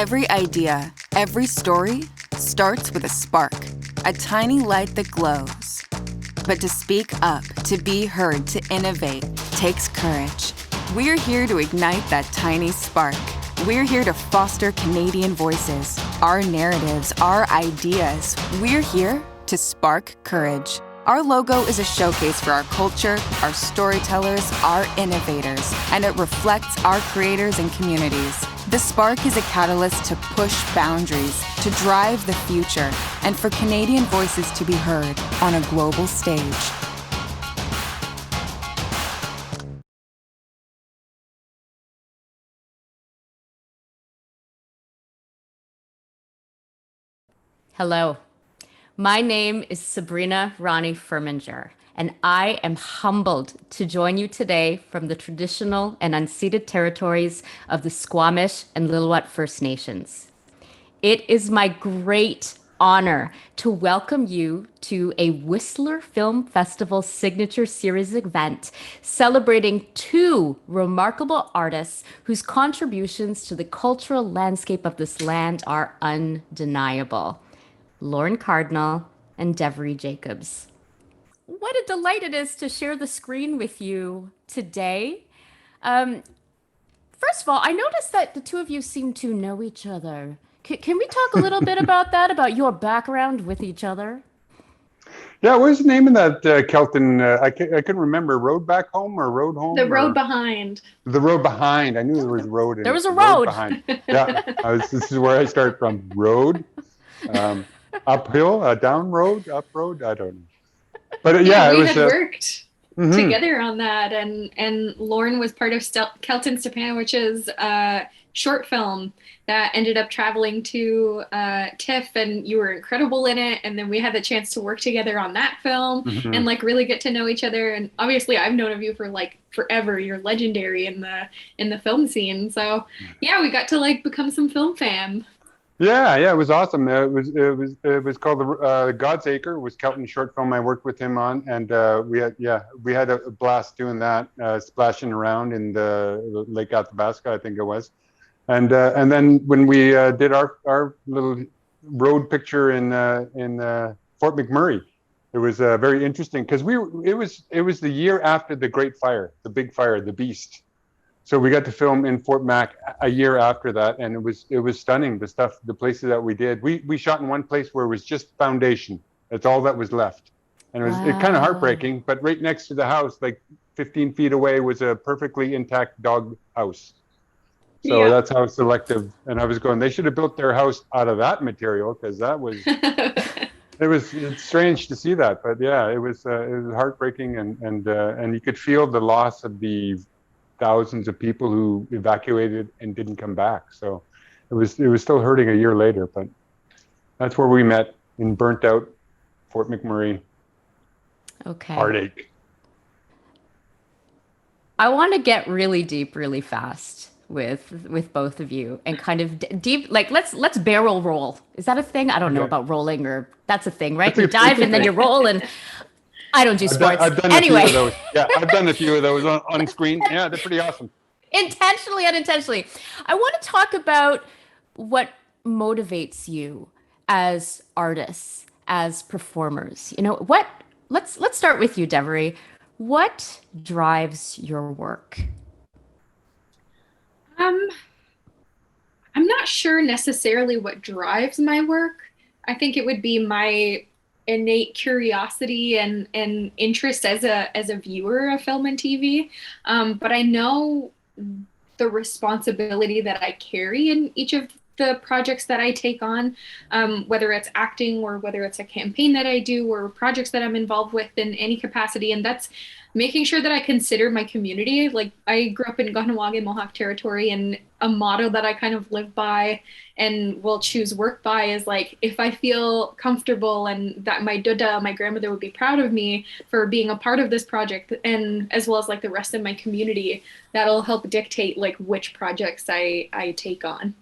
Every idea, every story starts with a spark, a tiny light that glows. But to speak up, to be heard, to innovate takes courage. We're here to ignite that tiny spark. We're here to foster Canadian voices, our narratives, our ideas. We're here to spark courage. Our logo is a showcase for our culture, our storytellers, our innovators, and it reflects our creators and communities. The Spark is a catalyst to push boundaries, to drive the future, and for Canadian voices to be heard on a global stage. Hello, my name is Sabrina Ronnie Furminger, and I am humbled to join you today from the traditional and unceded territories of the Squamish and Lillooet First Nations. It is my great honor to welcome you to a Whistler Film Festival signature series event celebrating two remarkable artists whose contributions to the cultural landscape of this land are undeniable. Lorne Cardinal and Devery Jacobs. What a delight it is to share the screen with you today. First of all, I noticed that the two of you seem to know each other. Can we talk a little bit about that, about your background with each other? Yeah, what was the name of that Kelton? I couldn't remember. Road Back Home or Road Home? The Road Behind. The Road Behind. I knew there was road in it. There was a road. Behind. Yeah, this is where I start from. Road, uphill, down road, up road. I don't know. But yeah, we had worked together on that, and Lorne was part of Kelton Stepanowicz's short film that ended up traveling to TIFF, and you were incredible in it. And then we had the chance to work together on that film and like really get to know each other. And obviously, I've known of you for like forever. You're legendary in the film scene. So yeah, we got to like become some film fam. Yeah, it was awesome. It was called the God's Acre. It was Kelton's short film I worked with him on, and we had a blast doing that, splashing around in the Lake Athabasca, I think it was, and then when we did our little road picture in Fort McMurray, it was very interesting because it was the year after the Great Fire, the big fire, the Beast. So we got to film in Fort Mac a year after that, and it was stunning. The places that we did. We shot in one place where it was just foundation. That's all that was left, and it was kind of heartbreaking. But right next to the house, like 15 feet away, was a perfectly intact dog house. So that's how selective. And I was going, they should have built their house out of that material because that was. It's strange to see that, but yeah, it was heartbreaking, and you could feel the loss of the thousands of people who evacuated and didn't come back. So it was still hurting a year later, but that's where we met in burnt out Fort McMurray. Okay. Heartache. I want to get really deep really fast with both of you and kind of deep, like let's barrel roll. Is that a thing? I don't know about rolling, or that's a thing, right? You dive and then you roll, and I don't do sports. I've done anyway. A few of those. Yeah, I've done a few of those on screen. Yeah, they're pretty awesome. Intentionally, unintentionally. I want to talk about what motivates you as artists, as performers. You know, let's start with you, Devery. What drives your work? I'm not sure necessarily what drives my work. I think it would be my innate curiosity and interest as a viewer of film and TV. But I know the responsibility that I carry in each of the projects that I take on, whether it's acting or whether it's a campaign that I do or projects that I'm involved with in any capacity. And that's making sure that I consider my community. Like, I grew up in Kahnawake Mohawk territory, and a motto that I kind of live by and will choose work by is like, if I feel comfortable and that my Dada, my grandmother, would be proud of me for being a part of this project, and as well as like the rest of my community, that'll help dictate like which projects I take on.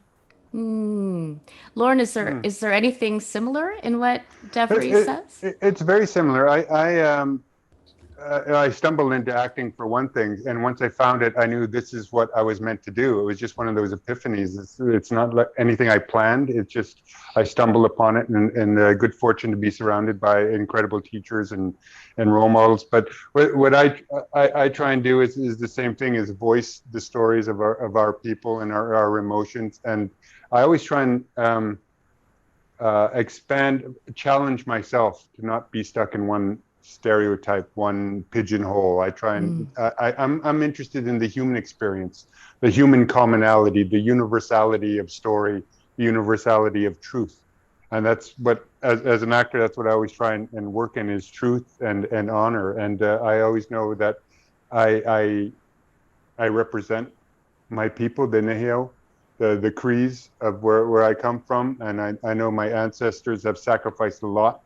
Lorne, is there anything similar in what Devery says? It's very similar. I stumbled into acting for one thing, and once I found it, I knew this is what I was meant to do. It was just one of those epiphanies. It's not like anything I planned. It's just I stumbled upon it, and good fortune to be surrounded by incredible teachers and role models. But what I try and do is the same thing: is voice the stories of our people and our emotions. And I always try and expand, challenge myself to not be stuck in one stereotype, one pigeonhole. I try and I'm interested in the human experience, the human commonality, the universality of story, the universality of truth. And that's what, as an actor, that's what I always try and work in, is truth and honor. And I always know that I represent my people, the Neheo, the Crees of where I come from. And I know my ancestors have sacrificed a lot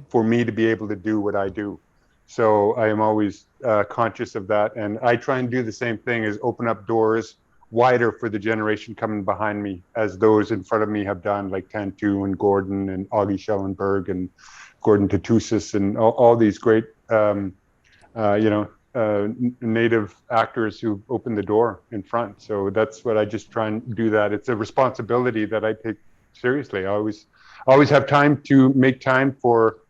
for me to be able to do what I do. So I am always conscious of that. And I try and do the same thing, is open up doors wider for the generation coming behind me, as those in front of me have done, like Tantu and Gordon and Augie Schellenberg and Gordon Tatusis and all these great, native actors who opened the door in front. So that's what I just try and do. That it's a responsibility that I take seriously. I always have time to make time for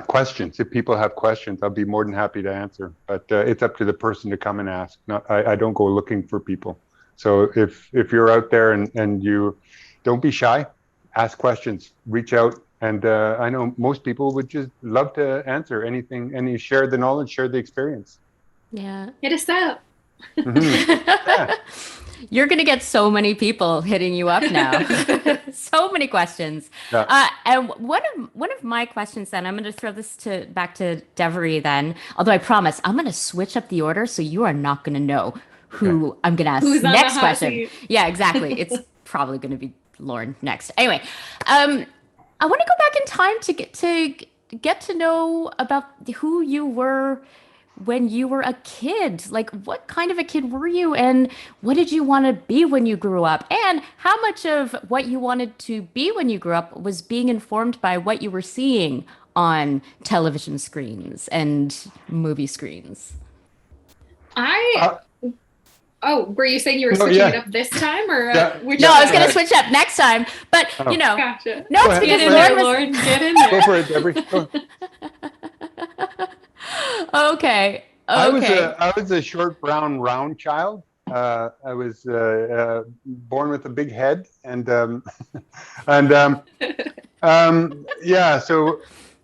questions. If people have questions, I'll be more than happy to answer. But it's up to the person to come and ask. I don't go looking for people. So if you're out there and you don't be shy, ask questions, reach out. And I know most people would just love to answer anything, share the knowledge, share the experience. Yeah. Hit us up. Yeah. You're going to get so many people hitting you up now. So many questions. Yeah. And one of my questions then, I'm going to throw this back to Devery then, although I promise I'm going to switch up the order so you are not going to know who I'm going to ask next question. Seat. Yeah, exactly. It's probably going to be Lorne next. Anyway, I want to go back in time to get to know about who you were when you were a kid. Like, what kind of a kid were you, and what did you want to be when you grew up? And how much of what you wanted to be when you grew up was being informed by what you were seeing on television screens and movie screens? Were you saying you were switching it up this time, or which? No, I was going to switch up next time, but Gotcha. No, it's because Lorne, get in there. Go for it, Devery. Okay. I was a short, brown, round child. I was born with a big head, and so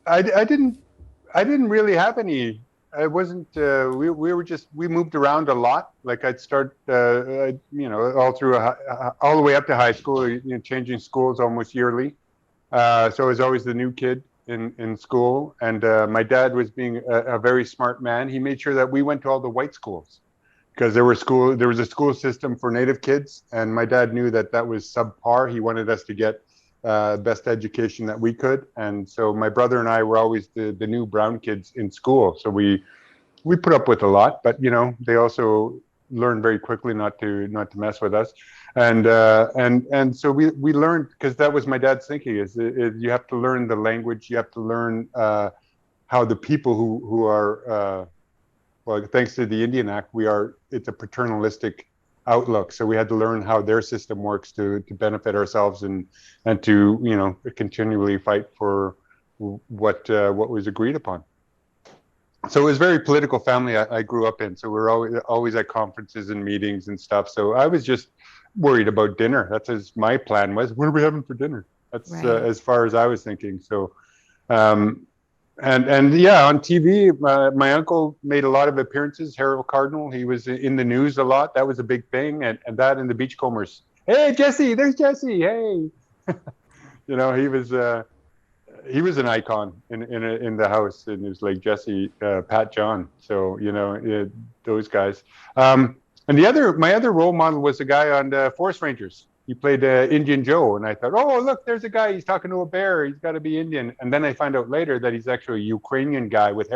I didn't really have any. I wasn't. We moved around a lot. Like I'd start, all through all the way up to high school. Changing schools almost yearly. So I was always the new kid in school, and my dad was being a very smart man. He made sure that we went to all the white schools, because there was a school system for Native kids, and my dad knew that was subpar. He wanted us to get best education that we could, and so my brother and I were always the new brown kids in school. So we put up with a lot, but they also learned very quickly not to mess with us. And so we learned, because that was my dad's thinking, is you have to learn the language, you have to learn how the people who are thanks to the Indian Act, it's a paternalistic outlook, so we had to learn how their system works to benefit ourselves and to continually fight for what was agreed upon. So it was a very political family I grew up in. So we were always at conferences and meetings and stuff. So I was just worried about dinner. That's as my plan was. What are we having for dinner? That's right. As far as I was thinking. So, on TV, my uncle made a lot of appearances. Lorne Cardinal, he was in the news a lot. That was a big thing. And that and the Beachcombers. Hey, Jesse, there's Jesse. Hey, he was an icon in the house, and it was like Jesse, Pat John. So those guys. And my other role model was a guy on the Forest Rangers. He played Indian Joe, and I thought, oh look, there's a guy. He's talking to a bear. He's got to be Indian. And then I find out later that he's actually a Ukrainian guy with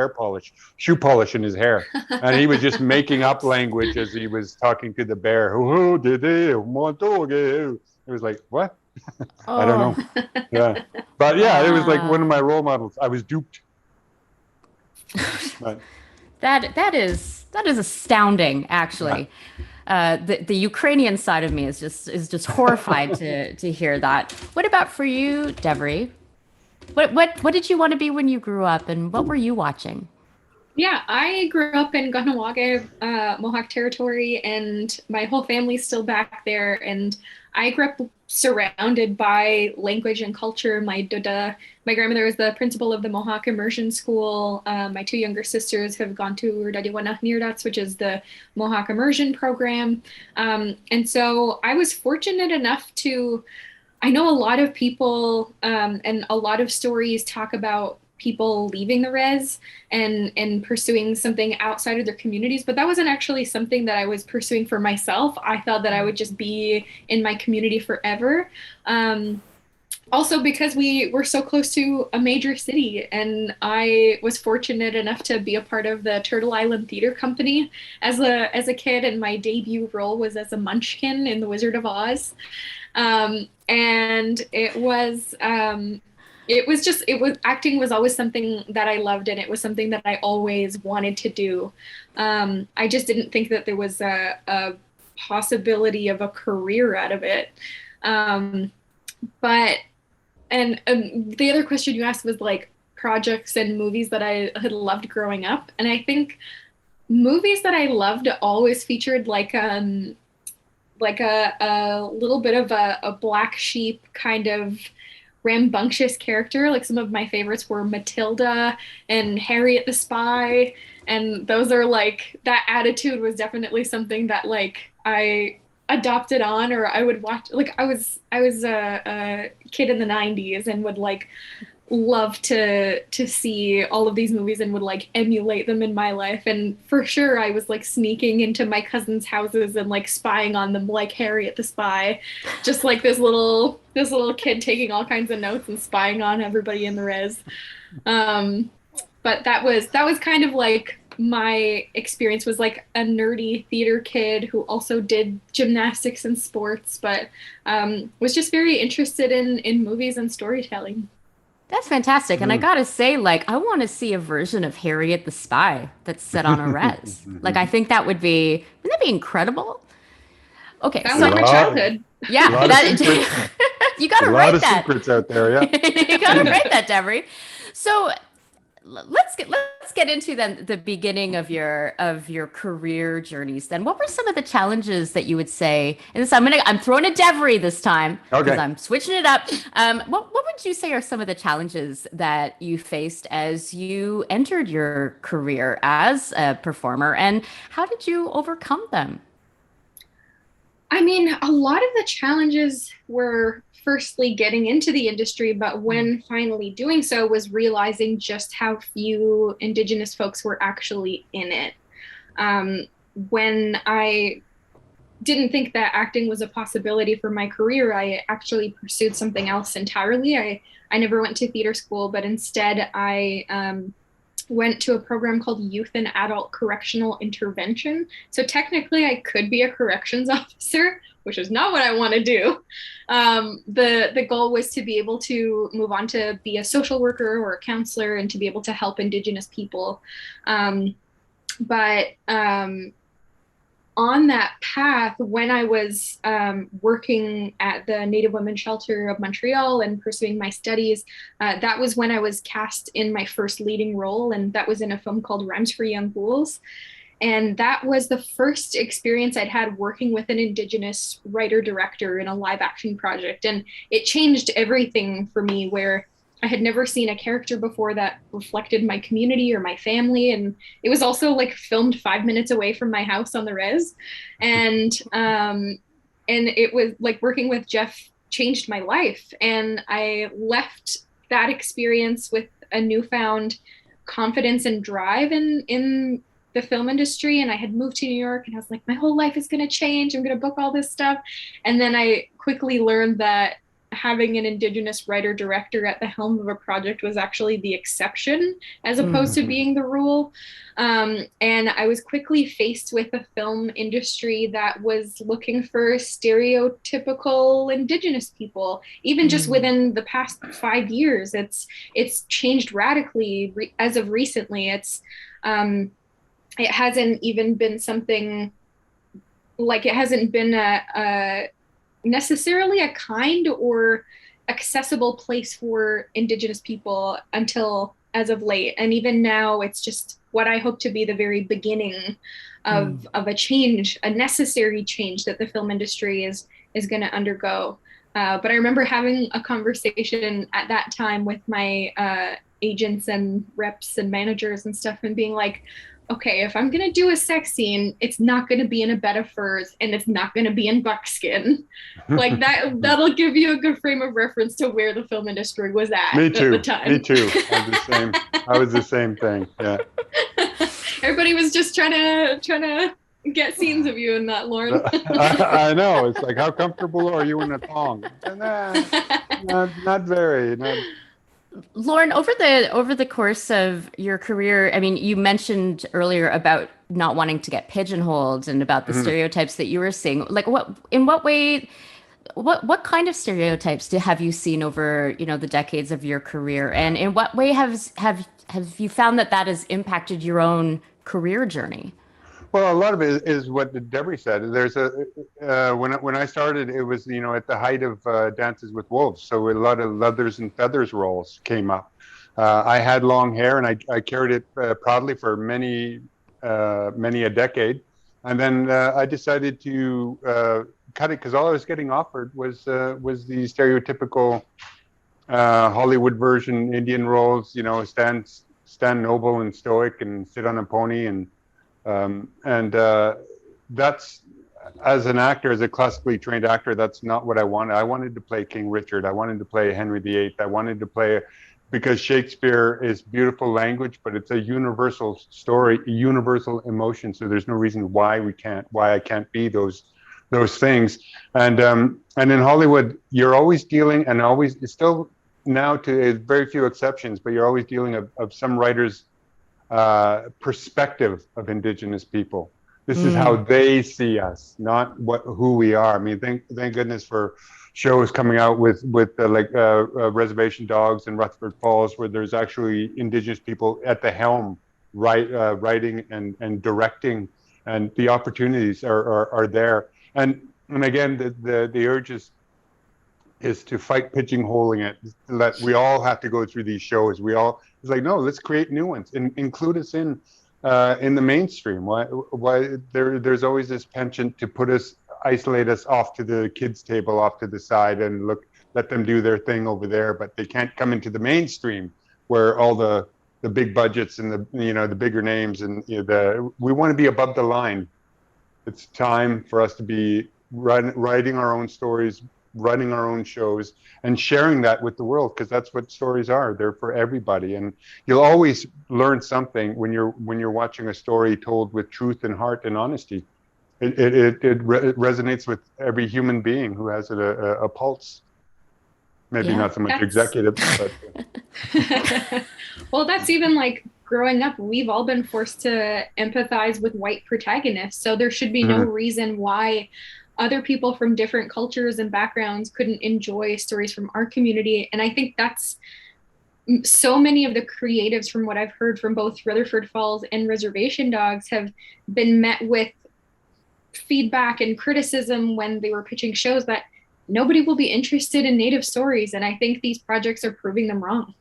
shoe polish in his hair, and he was just making up language as he was talking to the bear. It was like, what? I don't know. Yeah, but it was like one of my role models. I was duped. But That is astounding, actually. The Ukrainian side of me is just horrified to hear that. What about for you, Devery? What did you want to be when you grew up, and what were you watching? Yeah, I grew up in Kahnawake, Mohawk territory, and my whole family's still back there. And I grew up surrounded by language and culture. My grandmother was the principal of the Mohawk Immersion School. My two younger sisters have gone to Urdadiwana Nirdats, which is the Mohawk Immersion program. And so I was fortunate enough to, I know a lot of people and a lot of stories talk about people leaving the res and pursuing something outside of their communities, but that wasn't actually something that I was pursuing for myself. I thought that I would just be in my community forever. Also because we were so close to a major city, and I was fortunate enough to be a part of the Turtle Island Theater Company as a kid, and my debut role was as a Munchkin in The Wizard of Oz. And acting was always something that I loved, and it was something that I always wanted to do. I just didn't think that there was a possibility of a career out of it. But the other question you asked was like projects and movies that I had loved growing up, and I think movies that I loved always featured like a little bit of a black sheep kind of rambunctious character. Like some of my favorites were Matilda and Harriet the Spy, and those are like, that attitude was definitely something that like I adopted on, or I would watch. Like I was a kid in the 90s and would like love to see all of these movies and would like emulate them in my life. And for sure I was like sneaking into my cousins' houses and like spying on them like Harriet the Spy, just like this little kid taking all kinds of notes and spying on everybody in the res. But that was kind of like my experience, was like a nerdy theater kid who also did gymnastics and sports, but was just very interested in movies and storytelling. That's fantastic. And I gotta say, like, I want to see a version of Harriet the Spy that's set on a res. Like, I think that wouldn't that be incredible? Okay, Sounds so like my childhood. yeah, a lot of secrets, you gotta a lot write of that. secrets out there. Yeah. You gotta write that, Devery. So let's get into then the beginning of your career journeys. Then, what were some of the challenges that you would say? And this, I'm throwing a Devery this time because Okay. I'm switching it up. What would you say are some of the challenges that you faced as you entered your career as a performer, and how did you overcome them? I mean, a lot of the challenges were firstly getting into the industry, but when finally doing so was realizing just how few Indigenous folks were actually in it. When I didn't think that acting was a possibility for my career, I actually pursued something else entirely. I never went to theater school, but instead I went to a program called Youth and Adult Correctional Intervention. So technically, I could be a corrections officer, which is not what I want to do. The goal was to be able to move on to be a social worker or a counselor and to be able to help Indigenous people. But on that path, when I was working at the Native Women's Shelter of Montreal and pursuing my studies, that was when I was cast in my first leading role, and that was in a film called Rhymes for Young Ghouls. And that was the first experience I'd had working with an Indigenous writer-director in a live-action project. And it changed everything for me, where I had never seen a character before that reflected my community or my family. And it was also like filmed 5 minutes away from my house on the res. And it was like working with Jeff changed my life. And I left that experience with a newfound confidence and drive in the film industry. And I had moved to New York, and I was like, my whole life is going to change. I'm going to book all this stuff. And then I quickly learned that having an Indigenous writer director at the helm of a project was actually the exception as opposed to being the rule. And I was quickly faced with a film industry that was looking for stereotypical Indigenous people. Even just within the past 5 years, it's changed radically as of recently. It hasn't even been something like, it hasn't been a necessarily a kind or accessible place for Indigenous people until as of late. And even now, it's just what I hope to be the very beginning of a change, a necessary change that the film industry is going to undergo. But I remember having a conversation at that time with my agents and reps and managers and stuff, and being like, okay, if I'm going to do a sex scene, it's not going to be in a bed of furs, and it's not going to be in buckskin. Like that'll give you a good frame of reference to where the film industry was at the time. Me too. I was the same thing. Yeah. Everybody was just trying to get scenes of you in that, Lorne. I know. It's like, how comfortable are you in a thong? Not very. Lorne, over the course of your career, I mean, you mentioned earlier about not wanting to get pigeonholed and about the stereotypes that you were seeing. Like, in what way, what kind of stereotypes have you seen over, the decades of your career, and in what way have you found that has impacted your own career journey? Well, a lot of it is what Devery said. There's when I started, it was at the height of Dances with Wolves, so a lot of leathers and feathers roles came up. I had long hair, and I carried it proudly for many a decade, and then I decided to cut it because all I was getting offered was the stereotypical Hollywood version Indian roles. Stand noble and stoic and sit on a pony and that's, as an actor, as a classically trained actor, that's not what I wanted. I wanted to play King Richard. I wanted to play Henry VIII. I wanted to play, because Shakespeare is beautiful language, but it's a universal story, universal emotion. So there's no reason why I can't be those things. And in Hollywood, you're always dealing, and always still now, to very few exceptions, but you're always dealing of some writers' perspective of Indigenous people. This is how they see us, not who we are. I mean, thank goodness for shows coming out with Reservation Dogs and Rutherford Falls, where there's actually Indigenous people at the helm, writing and directing, and the opportunities are there. And again, the urge is to fight pigeonholing it. We all have to go through these shows. It's like, no, let's create new ones and include us in the mainstream. Why there's always this penchant to isolate us off to the kids' table, off to the side, and let them do their thing over there, but they can't come into the mainstream where all the big budgets and the bigger names, and we want to be above the line. It's time for us to be writing our own stories, running our own shows, and sharing that with the world, because that's what stories are. They're for everybody, and you'll always learn something when you're watching a story told with truth and heart and honesty. It resonates with every human being who has a pulse. Maybe not so much executives, but well, that's even like growing up. We've all been forced to empathize with white protagonists, so there should be no reason why other people from different cultures and backgrounds couldn't enjoy stories from our community. And I think that's so many of the creatives, from what I've heard from both Rutherford Falls and Reservation Dogs, have been met with feedback and criticism when they were pitching shows that nobody will be interested in Native stories. And I think these projects are proving them wrong.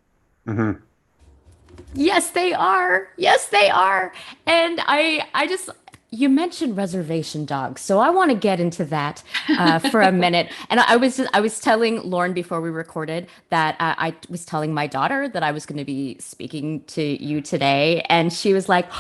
Mm-hmm. Yes, they are. Yes, they are. And I just, you mentioned Reservation Dogs, so I want to get into that for a minute. And I was telling Lorne before we recorded that I was telling my daughter that I was going to be speaking to you today, and she was like,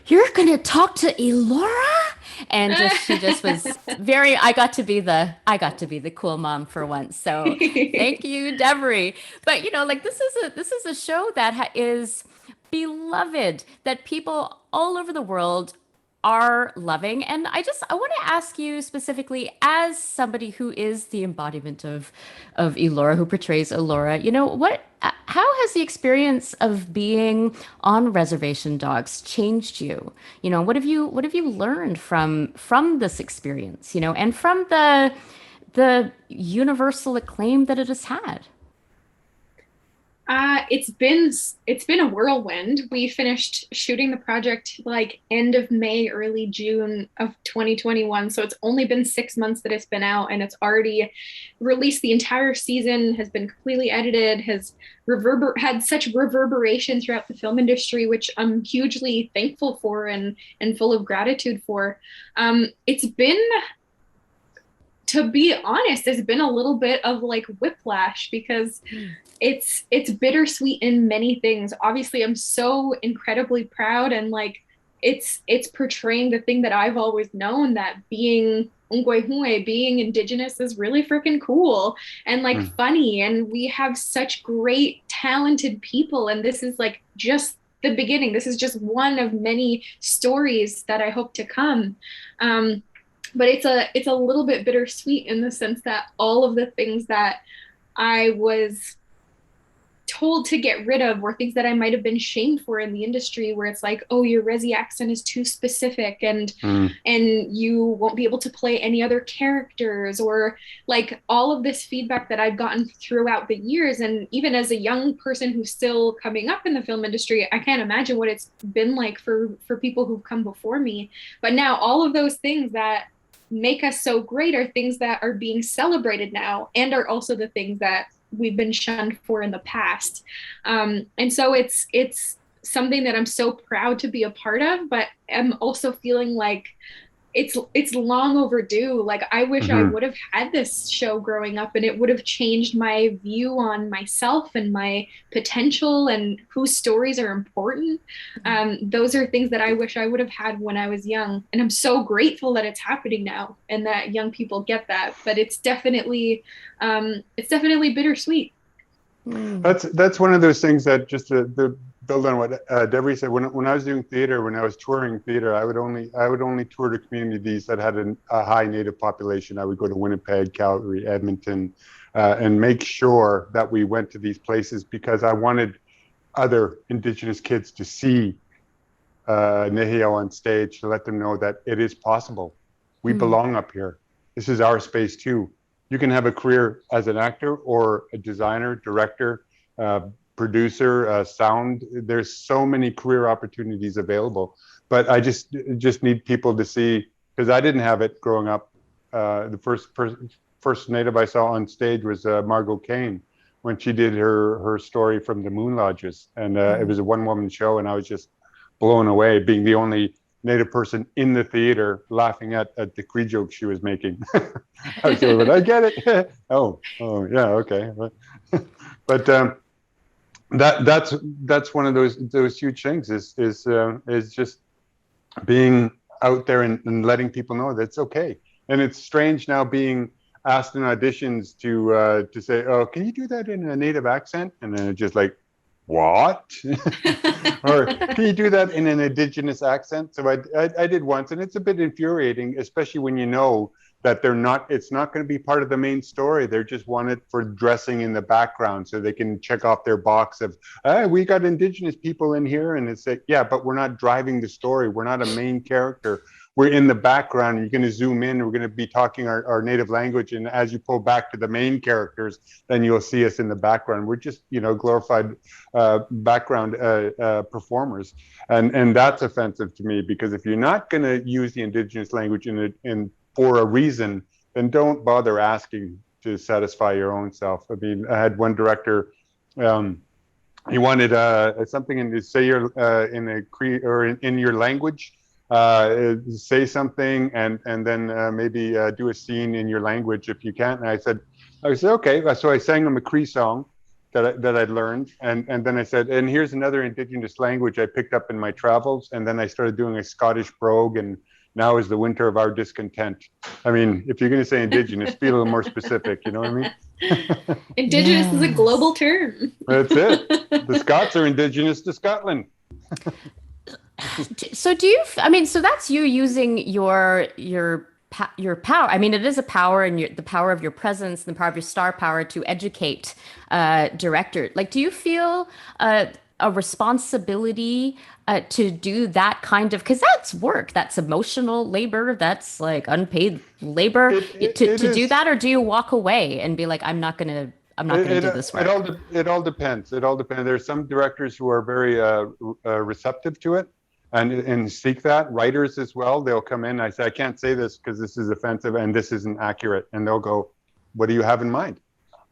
"You're going to talk to Elora?" And she just was very. I got to be the cool mom for once. So thank you, Devery. But this is a show that is beloved, that people all over the world are loving. And I want to ask you specifically, as somebody who is the embodiment of Elora, who portrays Elora, how has the experience of being on Reservation Dogs changed you? What have you learned from this experience, and from the universal acclaim that it has had? It's been a whirlwind. We finished shooting the project like end of May, early June of 2021. So it's only been 6 months that it's been out, and it's already released. The entire season has been completely edited, has had such reverberation throughout the film industry, which I'm hugely thankful for and full of gratitude for. It's been, to be honest, it's been a little bit of like whiplash, because it's bittersweet in many things. Obviously, I'm so incredibly proud, and like it's portraying the thing that I've always known, that being Ungwehue, being Indigenous, is really freaking cool and like funny, and we have such great talented people, and this is like just the beginning. This is just one of many stories that I hope to come. But it's a little bit bittersweet in the sense that all of the things that I was told to get rid of were things that I might have been shamed for in the industry, where it's like, oh, your Resi accent is too specific, and you won't be able to play any other characters, or like all of this feedback that I've gotten throughout the years. And even as a young person who's still coming up in the film industry, I can't imagine what it's been like for people who've come before me. But now all of those things that make us so great are things that are being celebrated now, and are also the things that we've been shunned for in the past. And so it's something that I'm so proud to be a part of, but I'm also feeling like it's long overdue. Like I wish I would have had this show growing up, and it would have changed my view on myself and my potential and whose stories are important. Those are things that I wish I would have had when I was young. And I'm so grateful that it's happening now and that young people get that, but it's definitely bittersweet. That's one of those things that, just to build on what Devery said, when I was doing theater, when I was touring theater, I would only tour to communities that had a high Native population. I would go to Winnipeg, Calgary, Edmonton, and make sure that we went to these places, because I wanted other Indigenous kids to see Neheo on stage, to let them know that it is possible. We belong up here. This is our space too. You can have a career as an actor or a designer, director, producer, sound. There's so many career opportunities available, but I just need people to see, because I didn't have it growing up. The first Native I saw on stage was Margot Kane, when she did her story from the Moon Lodges, and it was a one-woman show, and I was just blown away, being the only Native person in the theater laughing at the Cree joke she was making. I was like, but I get it. oh yeah, okay. But that's one of those huge things, is just being out there and letting people know that it's okay. And it's strange now being asked in auditions to say, oh, can you do that in a Native accent? And then it's just like, what? Or can you do that in an Indigenous accent? So I did once, and it's a bit infuriating, especially when you know that it's not going to be part of the main story. They're just wanted for dressing in the background, so they can check off their box of, we got Indigenous people in here. And it's like, yeah, but we're not driving the story. We're not a main character. We're in the background. You're going to zoom in. We're going to be talking our native language. And as you pull back to the main characters, then you'll see us in the background. We're just, glorified background performers. And that's offensive to me, because if you're not going to use the Indigenous language for a reason, then don't bother asking to satisfy your own self. I mean, I had one director, he wanted something in, say you're in a Cree or in your language, say something and then maybe do a scene in your language if you can. And I said, okay. So I sang him a Cree song that I'd learned, and then I said, and here's another Indigenous language I picked up in my travels. And then I started doing a Scottish brogue, and now is the winter of our discontent. I mean, if you're going to say Indigenous, be a little more specific. You know what I mean? Indigenous is a global term. That's it. The Scots are Indigenous to Scotland. So do you, I mean, so that's you using your power. I mean, it is a power and the power of your presence and the power of your star power to educate director. Like, do you feel a responsibility to do that kind of, because that's work, that's emotional labor, that's like unpaid labor to It do is. that, or do you walk away and be like, I'm not gonna do this work? It all depends. It all depends. There's some directors who are very receptive to it and seek that. Writers as well. They'll come in. I say, I can't say this because this is offensive and this isn't accurate. And they'll go, what do you have in mind?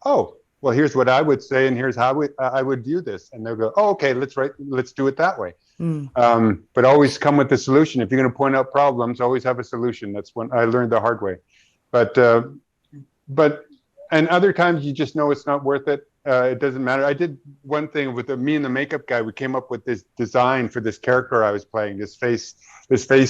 Oh, well, here's what I would say, and here's how I would view this. And they'll go, oh, okay, let's do it that way. Mm. But always come with the solution. If you're going to point out problems, always have a solution. That's when I learned the hard way. But and other times you just know it's not worth it. It doesn't matter. I did one thing with me and the makeup guy. We came up with this design for this character I was playing, this face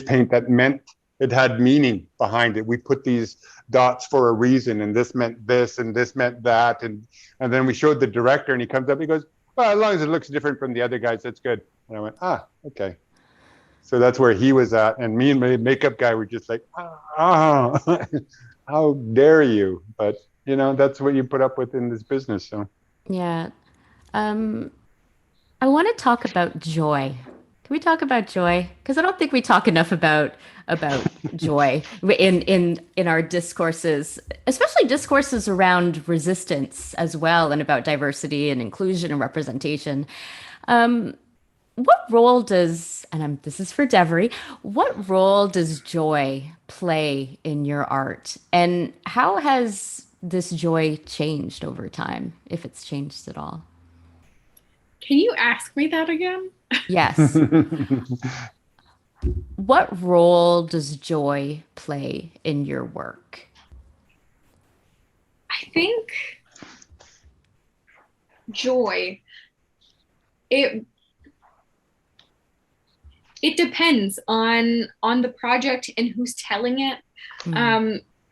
paint that meant it had meaning behind it. We put these dots for a reason, and this meant this, and this meant that, and then we showed the director, and he comes up, he goes, well, as long as it looks different from the other guys, that's good. And I went, okay. So that's where he was at, and me and my makeup guy were just like, how dare you? But that's what you put up with in this business. So Yeah. I want to talk about joy. Can we talk about joy? Because I don't think we talk enough about joy in our discourses, especially discourses around resistance as well, and about diversity and inclusion and representation. What role does, and this is for Devery, what role does joy play in your art? And how has this joy changed over time, if it's changed at all? Can you ask me that again? Yes. What role does joy play in your work? I think joy, it depends on the project and who's telling it.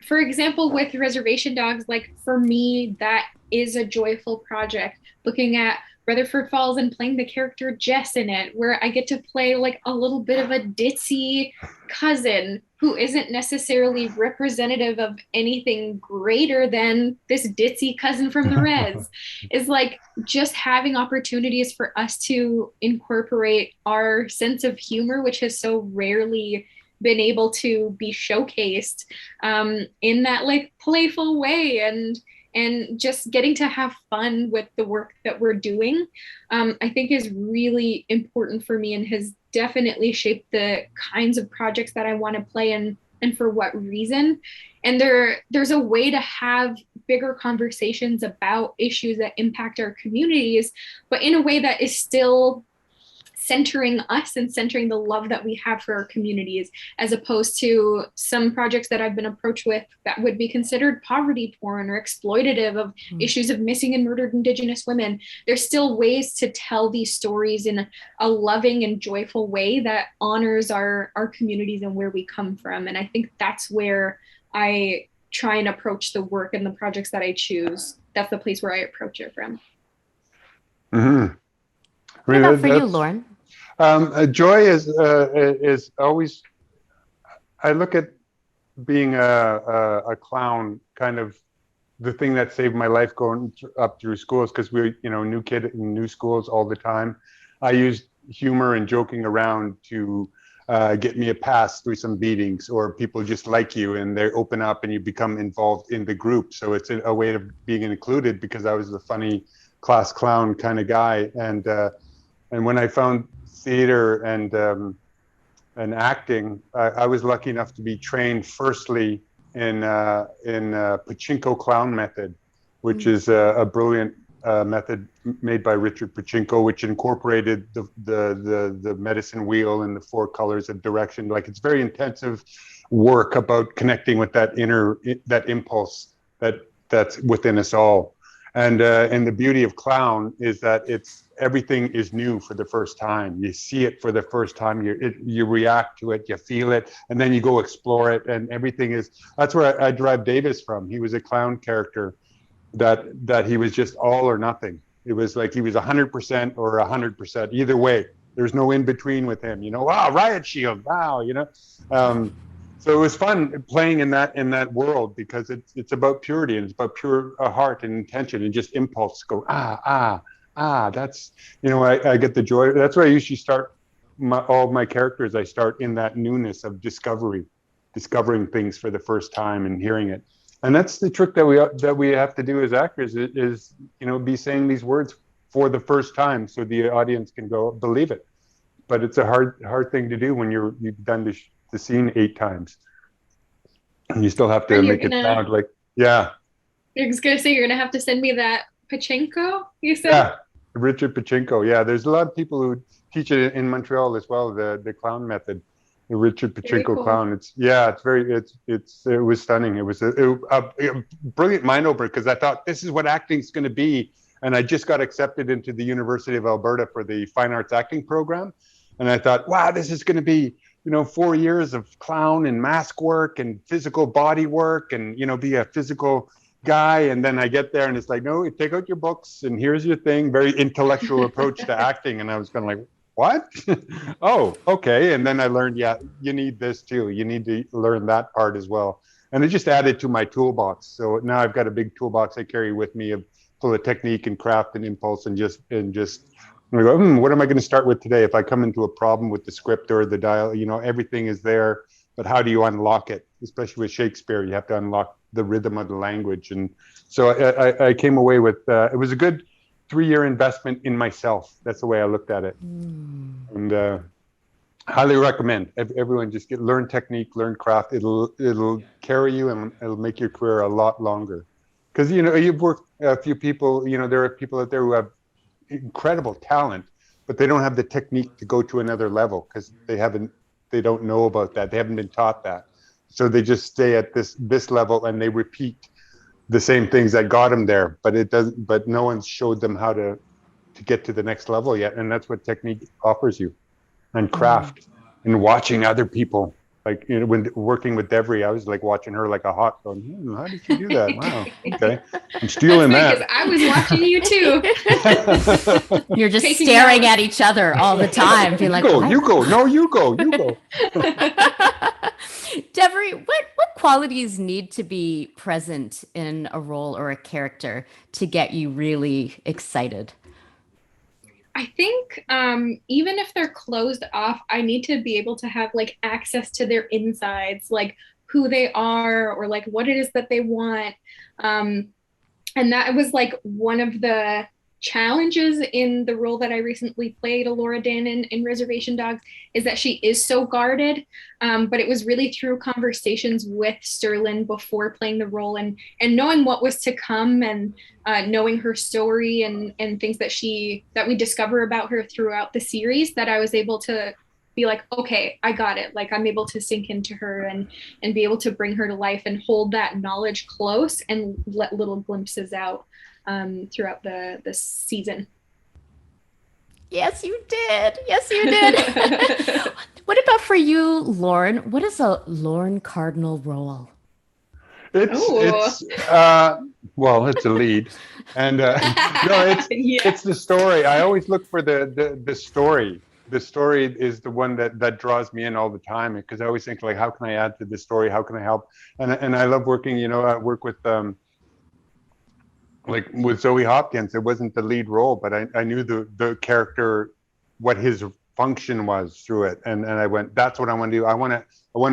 For example, with Reservation Dogs, like for me, that is a joyful project. Looking at Rutherford Falls and playing the character Jess in it, where I get to play like a little bit of a ditzy cousin who isn't necessarily representative of anything greater than this ditzy cousin from the res, is like just having opportunities for us to incorporate our sense of humor, which has so rarely been able to be showcased in that like playful way, and just getting to have fun with the work that we're doing, I think is really important for me, and has definitely shaped the kinds of projects that I want to play and for what reason. And there's a way to have bigger conversations about issues that impact our communities, but in a way that is still centering us and centering the love that we have for our communities, as opposed to some projects that I've been approached with that would be considered poverty porn or exploitative of issues of missing and murdered Indigenous women. There's still ways to tell these stories in a loving and joyful way that honors our communities and where we come from. And I think that's where I try and approach the work and the projects that I choose. That's the place where I approach it from. Mm-hmm. What about for you, Lorne? Joy is always. I look at being a clown kind of the thing that saved my life going up through schools, because we're new kid in new schools all the time. I used humor and joking around to get me a pass through some beatings, or people just like you and they open up and you become involved in the group. So it's a way of being included, because I was the funny class clown kind of guy. And when I found theater and acting, I was lucky enough to be trained firstly in Pachinko clown method, which is a brilliant method made by Richard Pachinko, which incorporated the medicine wheel and the 4 colors of direction. Like, it's very intensive work about connecting with that impulse that's within us all. And the beauty of clown is that everything is new for the first time. You see it for the first time. You react to it. You feel it, and then you go explore it. And everything is. That's where I derive Davis from. He was a clown character that he was just all or nothing. It was like he was 100% or 100%. Either way, There's no in between with him, wow, riot shield, wow, so it was fun playing in that world, because it's about purity, and it's about pure heart and intention and just impulse. Go that's I get the joy. That's why I usually start all of my characters. I start in that newness of discovering things for the first time and hearing it. And that's the trick that we have to do as actors, is be saying these words for the first time, so the audience can go believe it. But it's a hard thing to do when you've done the scene 8 times, and you still have to make it sound like, yeah. You're just gonna say you're gonna have to send me that Pachinko, you said? Yeah, Richard Pachinko. Yeah, there's a lot of people who teach it in Montreal as well, the clown method. The Richard Pachinko cool. Clown. It was stunning. It was a brilliant mind opener, because I thought, this is what acting's going to be. And I just got accepted into the University of Alberta for the Fine Arts Acting program. And I thought, wow, this is going to be, 4 years of clown and mask work and physical body work, and, be a physical guy. And then I get there and it's like, no, take out your books and here's your thing. Very intellectual approach to acting. And I was kind of like, what? Oh, okay. And then I learned, you need this too. You need to learn that part as well. And it just added to my toolbox. So now I've got a big toolbox I carry with me full of technique and craft and impulse, and just I go, what am I going to start with today? If I come into a problem with the script or the dial, everything is there, but how do you unlock it? Especially with Shakespeare, you have to unlock the rhythm of the language. And so I came away with, it was a good 3-year investment in myself. That's the way I looked at it. And highly recommend everyone just learn technique, learn craft. It'll carry you, and it'll make your career a lot longer. Because you've worked a few people. There are people out there who have incredible talent, but they don't have the technique to go to another level, because they don't know about that. They haven't been taught that. So they just stay at this level, and they repeat the same things that got them there, but no one's showed them how to get to the next level yet. And that's what technique offers you, and craft, and watching other people. Like, when working with Devery, I was like watching her like a hawk, going, how did she do that? Wow, okay, I'm stealing that. Because I was watching you too. You're just staring at each other all the time, being like, you go, no, you go. Devery, what qualities need to be present in a role or a character to get you really excited? I think even if they're closed off, I need to be able to have like access to their insides, like who they are, or like what it is that they want. And that was like one of the challenges in the role that I recently played, Alora Dan in Reservation Dogs, is that she is so guarded. But it was really through conversations with Sterling before playing the role, and knowing what was to come, and knowing her story and things that we discover about her throughout the series, that I was able to be like, okay, I got it. Like, I'm able to sink into her and be able to bring her to life, and hold that knowledge close, and let little glimpses out throughout the season. Yes, you did. What about for you, Lorne? What is a Lorne Cardinal role? It's a lead, and it's the story. I always look for the story. The story is the one that draws me in all the time, because I always think, like, how can I add to the story? How can I help? And I love working. I work with like with Zoe Hopkins. It wasn't the lead role, but I knew the character, what his function was through it, and I went, that's what I want to do. I want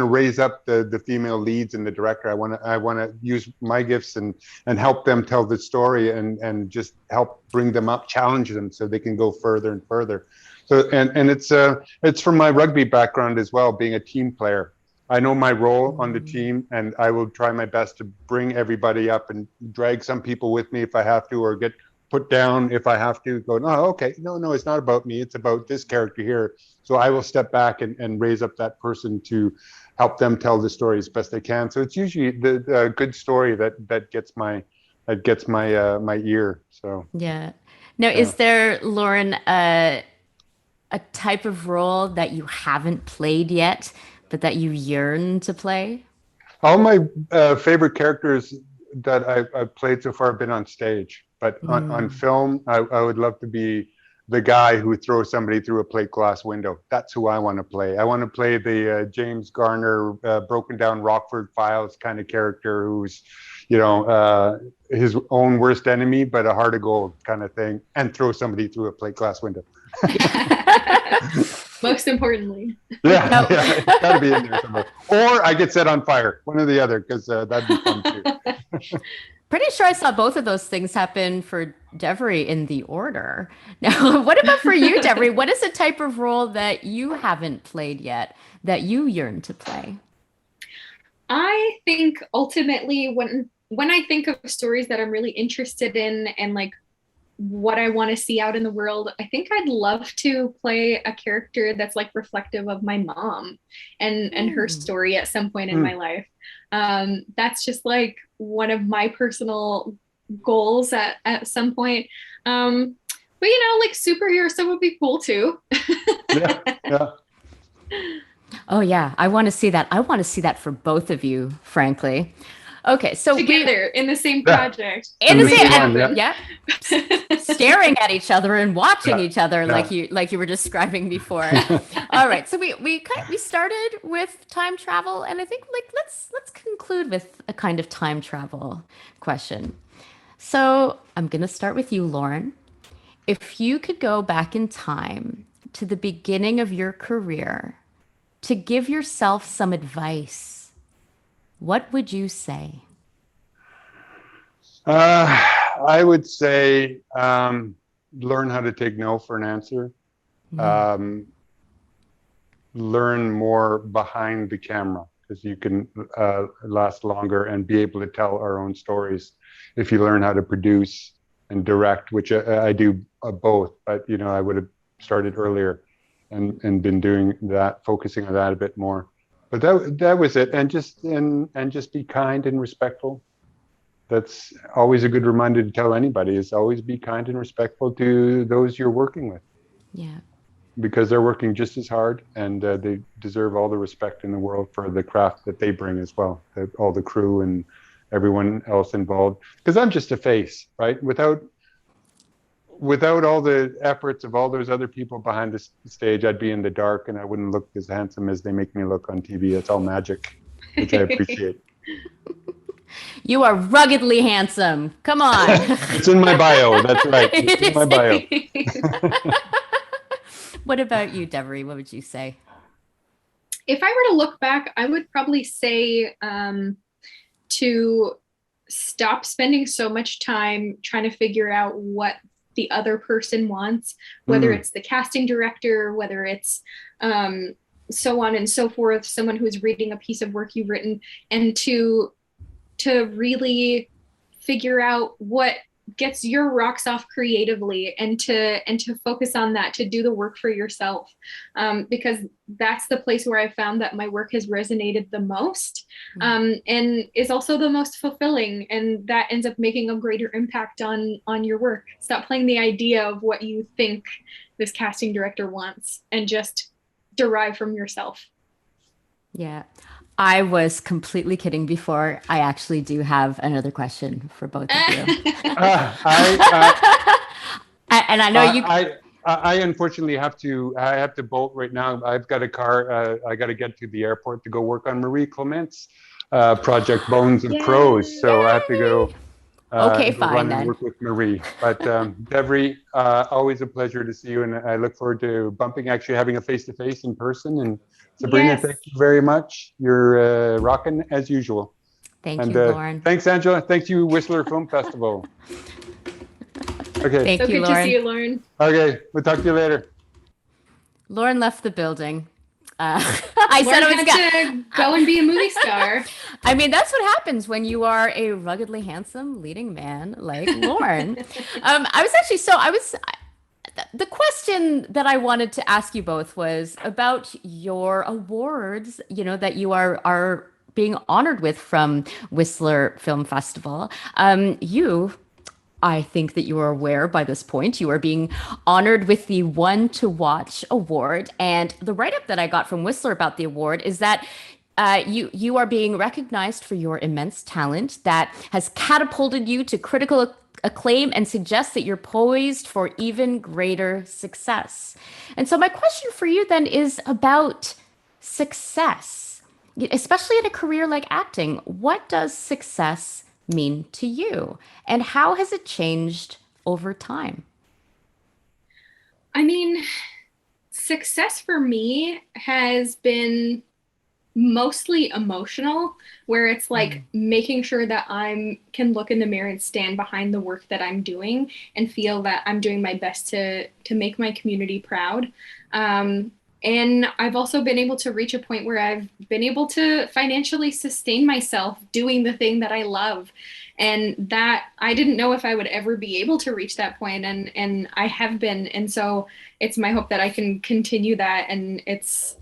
to raise up the female leads in the director. I want to use my gifts and help them tell the story, and just help bring them up, challenge them, so they can go further and further. So and it's from my rugby background as well, being a team player. I know my role on the team, and I will try my best to bring everybody up and drag some people with me if I have to, or get put down if I have to. Go, no, okay, no, it's not about me. It's about this character here. So I will step back and raise up that person to help them tell the story as best they can. So it's usually the good story that gets my my ear. So yeah. Now, is there, Lorne, a type of role that you haven't played yet, but that you yearn to play? All my favorite characters that I've played so far have been on stage, but on film, I would love to be the guy who throws somebody through a plate glass window. That's who I want to play. I want to play the James Garner, broken down Rockford Files kind of character who's, his own worst enemy, but a heart of gold kind of thing, and throw somebody through a plate glass window. Most importantly. Yeah, it's got to be in there somewhere. Or I get set on fire, one or the other, because that'd be fun too. Pretty sure I saw both of those things happen for Devery in the order. Now, what about for you, Devery? What is the type of role that you haven't played yet that you yearn to play? I think ultimately when I think of stories that I'm really interested in and like what I want to see out in the world, I think I'd love to play a character that's like reflective of my mom and her story at some point in my life. That's just like one of my personal goals at some point. But like superhero stuff would be cool too. Yeah. Oh yeah, I want to see that. I want to see that for both of you, frankly. Okay, so together in the same project. In the same, yeah. Staring at each other and watching each other, like you were describing before. All right, so we started with time travel, and I think let's conclude with a kind of time travel question. So I'm gonna start with you, Lorne. If you could go back in time to the beginning of your career to give yourself some advice, what would you say? I would say learn how to take no for an answer. Learn more behind the camera, because you can last longer and be able to tell our own stories if you learn how to produce and direct, which I do both, but I would have started earlier and been doing that, focusing on that a bit more. But that was it, and just be kind and respectful. That's always a good reminder to tell anybody, is always be kind and respectful to those you're working with. Yeah. Because they're working just as hard, and they deserve all the respect in the world for the craft that they bring as well. All the crew and everyone else involved. Because I'm just a face, right? Without all the efforts of all those other people behind the stage, I'd be in the dark and I wouldn't look as handsome as they make me look on TV. It's all magic, which I appreciate. You are ruggedly handsome. Come on. It's in my bio. That's right. It's in my bio. What about you, Devery? What would you say? If I were to look back, I would probably say to stop spending so much time trying to figure out what the other person wants, whether it's the casting director, whether it's so on and so forth, someone who's reading a piece of work you've written, and to really figure out what gets your rocks off creatively, and to focus on that, to do the work for yourself, because that's the place where I found that my work has resonated the most, and is also the most fulfilling, and that ends up making a greater impact on your work. Stop playing the idea of what you think this casting director wants, and just derive from yourself. Yeah. I was completely kidding before. I actually do have another question for both of you. And I know you. I unfortunately have to bolt right now. I've got a car. I got to get to the airport to go work on Marie Clement's project, Bones of Prose. So I have to go. Okay, fine run then. And work with Marie. But Devery, always a pleasure to see you, and I look forward to actually having a face-to-face in person. And Sabrina, thank you very much. You're rocking as usual. Thank you, Lorne. Thanks, Angela. Thank you, Whistler Film Festival. Okay. Thank you, good Lorne. to see you, Lorne. Okay, we'll talk to you later. Lorne left the building. I said I was going to go and be a movie star. I mean, that's what happens when you are a ruggedly handsome leading man like Lorne. The question that I wanted to ask you both was about your awards, that you are being honored with from Whistler Film Festival. I think that you are aware by this point, you are being honored with the One to Watch Award. And the write-up that I got from Whistler about the award is that you are being recognized for your immense talent that has catapulted you to critical acclaim and suggests that you're poised for even greater success. And so my question for you then is about success, especially in a career like acting. What does success mean to you? And how has it changed over time? I mean, success for me has been mostly emotional, where it's like making sure that I can look in the mirror and stand behind the work that I'm doing and feel that I'm doing my best to make my community proud. And I've also been able to reach a point where I've been able to financially sustain myself doing the thing that I love. And that I didn't know if I would ever be able to reach that point, and I have been. And so it's my hope that I can continue that. And it's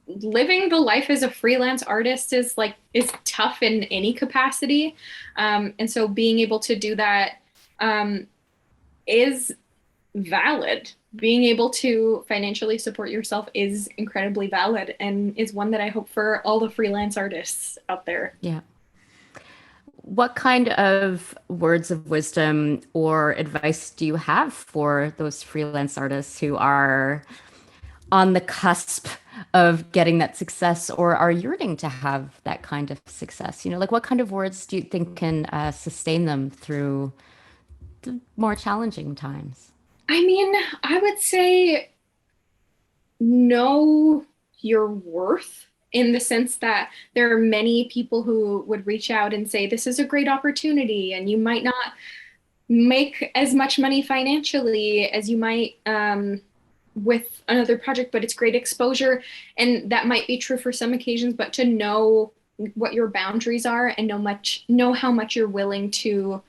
living the life as a freelance artist is tough in any capacity. And so being able to do that is valid. Being able to financially support yourself is incredibly valid, and is one that I hope for all the freelance artists out there. Yeah. What kind of words of wisdom or advice do you have for those freelance artists who are on the cusp of getting that success or are yearning to have that kind of success? Like what kind of words do you think can sustain them through the more challenging times? I mean, I would say know your worth, in the sense that there are many people who would reach out and say, this is a great opportunity, and you might not make as much money financially as you might with another project, but it's great exposure. And that might be true for some occasions, but to know what your boundaries are and know how much you're willing to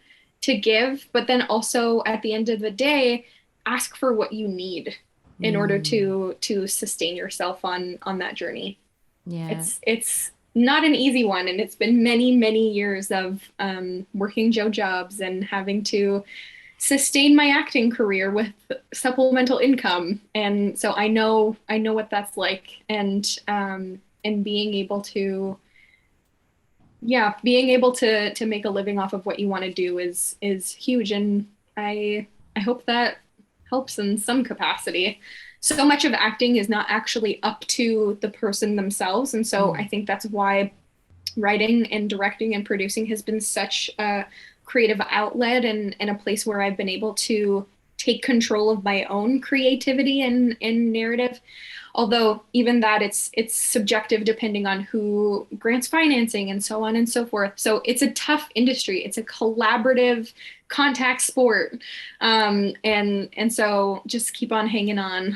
give, but then also at the end of the day, ask for what you need in order to sustain yourself on that journey. Yeah. It's not an easy one, and it's been many, many years of working jobs and having to sustain my acting career with supplemental income. And so I know what that's like, and being able to make a living off of what you want to do is huge. And I hope that helps in some capacity. So much of acting is not actually up to the person themselves. And so I think that's why writing and directing and producing has been such a creative outlet, and a place where I've been able to take control of my own creativity and narrative. Although even that, it's subjective depending on who grants financing and so on and so forth. So it's a tough industry. It's a collaborative contact sport. And so just keep on hanging on.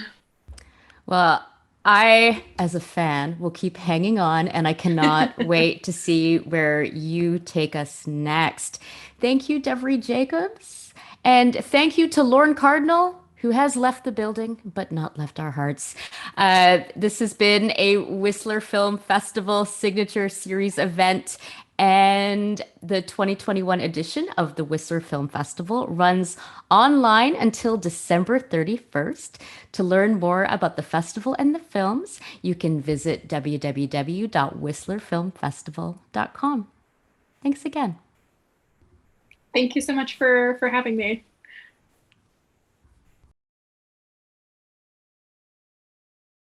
Well, I, as a fan, will keep hanging on, and I cannot wait to see where you take us next. Thank you, Devery Jacobs. And thank you to Lorne Cardinal, who has left the building, but not left our hearts. This has been a Whistler Film Festival Signature Series event, and the 2021 edition of the Whistler Film Festival runs online until December 31st. To learn more about the festival and the films, you can visit www.whistlerfilmfestival.com. Thanks again. Thank you so much for having me.